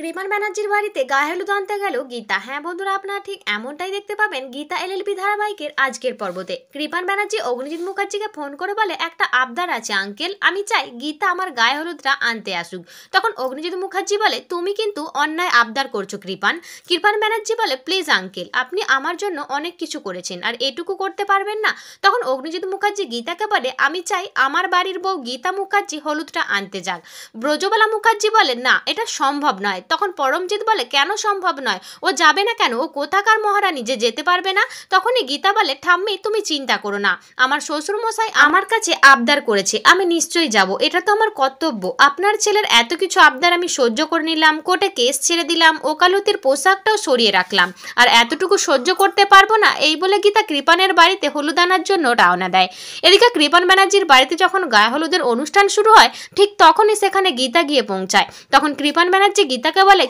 কৃপান ব্যানার্জির বাড়িতে গায়ে হলুদ আনতে গেল গীতা। হ্যাঁ বন্ধুরা, আপনারা ঠিক এমনটাই দেখতে পাবেন গীতা এলএলবি ধারাবাহিকের আজকের পর্বতে। কৃপান ব্যানার্জি অগ্নিজিৎ মুখার্জিকে ফোন করে বলে, একটা আবদার আছে আঙ্কেল, আমি চাই গীতা আমার গায়ে হলুদটা আনতে আসুক। তখন অগ্নিজিৎ মুখার্জি বলে, তুমি কিন্তু অন্যায় আবদার করছো কৃপান। কৃপান ব্যানার্জি বলে, প্লিজ আঙ্কেল, আপনি আমার জন্য অনেক কিছু করেছেন, আর এটুকু করতে পারবেন না? তখন অগ্নিজিৎ মুখার্জি গীতাকে বলে, আমি চাই আমার বাড়ির বউ গীতা মুখার্জি হলুদটা আনতে যাক। ব্রজবালা মুখার্জি বলে, না এটা সম্ভব নয়। তখন পরমজিৎ বলে, কেন সম্ভব নয়? ও যাবে না কেন? ও কোথাকার মহারানী যে যেতে পারবে না? তখনই গীতা বলে, ঠাম্মি তুমি চিন্তা করো না, আমার শ্বশুর মশাই আমার কাছে আবদার করেছে, আমি নিশ্চয়ই যাব, এটা তো আমার কর্তব্য। আপনার ছেলের এত কিছু আবদার আমি সহ্য করে নিলাম, কোর্টে কেস ছেড়ে দিলাম, ওকালতির পোশাকটাও সরিয়ে রাখলাম, আর এতটুকু সহ্য করতে পারবো না? এই বলে গীতা কৃপানের বাড়িতে হলুদ আনার জন্য রওনা দেয়। এদিকে কৃপান ব্যানার্জির বাড়িতে যখন গায়ে হলুদের অনুষ্ঠান শুরু হয়, ঠিক তখনই সেখানে গীতা গিয়ে পৌঁছায়। তখন কৃপান ব্যানার্জি গীতাকে বলে,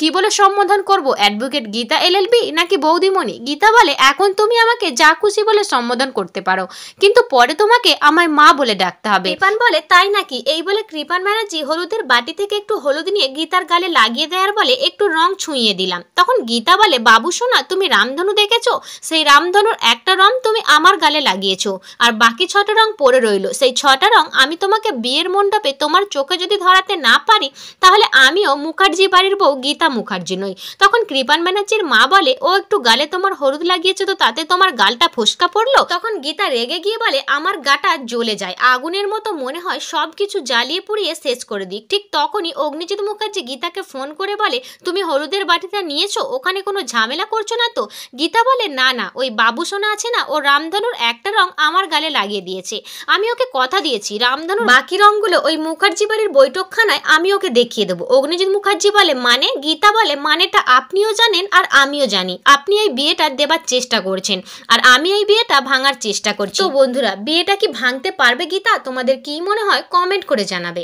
কি বলে সম্বোধন করব, অ্যাডভোকেট গীতা এলএলবি নাকি বৌদিমণি? গীতা বলে, এখন তুমি আমাকে যা খুশি বলে সম্বোধন করতে পারো, কিন্তু পরে তোমাকে আমায় মা বলে ডাকতে হবে। কৃপান বলে, তাই নাকি? এই বলে কৃপান ব্যানার্জি হলুদের বাটি থেকে একটু হলুদ নিয়ে গীতার গালে লাগিয়ে দেওয়ার বলে, একটু রং ছুঁইয়ে দিলাম। তখন গীতা বলে, বাবু সোনা, তুমি রামধনু দেখেছো? সেই রামধনুর একটা রং তুমি আমার গালে লাগিয়েছো, আর বাকি 6টা রং পড়ে রইল। সেই 6টা রং আমি তোমাকে বিয়ের মণ্ডপে তোমার চোখে যদি ধরাতে না পারি, তাহলে আমিও মুখার্জি বাড়ির বউ গীতা মুখার্জি নই। তখন কৃপান ব্যানার্জির মা বলে, ও একটু গালে তোমার হলুদ লাগিয়েছে তো তাতে তোমার গালটা ফোসকা পড়লো? তখন গীতা রেগে গিয়ে বলে, আমার গাটা জ্বলে যায়, আগুনের মতো মনে হয় সব কিছু জ্বালিয়ে পুড়িয়ে শেষ করে দিক। ঠিক তখনই অগ্নিজিৎ মুখার্জি গীতাকে ফোন করে বলে, তুমি হলুদের বাটিটা নিয়েছো, ওখানে কোনো ঝামেলা করছো না তো? গীতা বলে, না না, ওই বাবু সোনা আছে না, ও রামধনুর একটা রং আমার গালে লাগিয়ে দিয়েছে, আমি ওকে কথা দিয়েছি রামধনুর বাকি রংগুলো ওই মুখার্জি বাড়ির বৈঠকখানায় আমি ওকে দেখিয়ে দেবো। অগ্নিজিৎ মুখার্জি বলে, মানে? গীতা বলে, মানেটা আপনিও জানেন আর আমিও জানি, আপনি এই বিয়েটা দেবার চেষ্টা করছেন, আর আমি এই বিয়েটা ভাঙার চেষ্টা করছি। তো বন্ধুরা, বিয়েটা কি ভাঙতে পারবে গীতা? তোমাদের কি মনে হয় কমেন্ট করে জানাবে।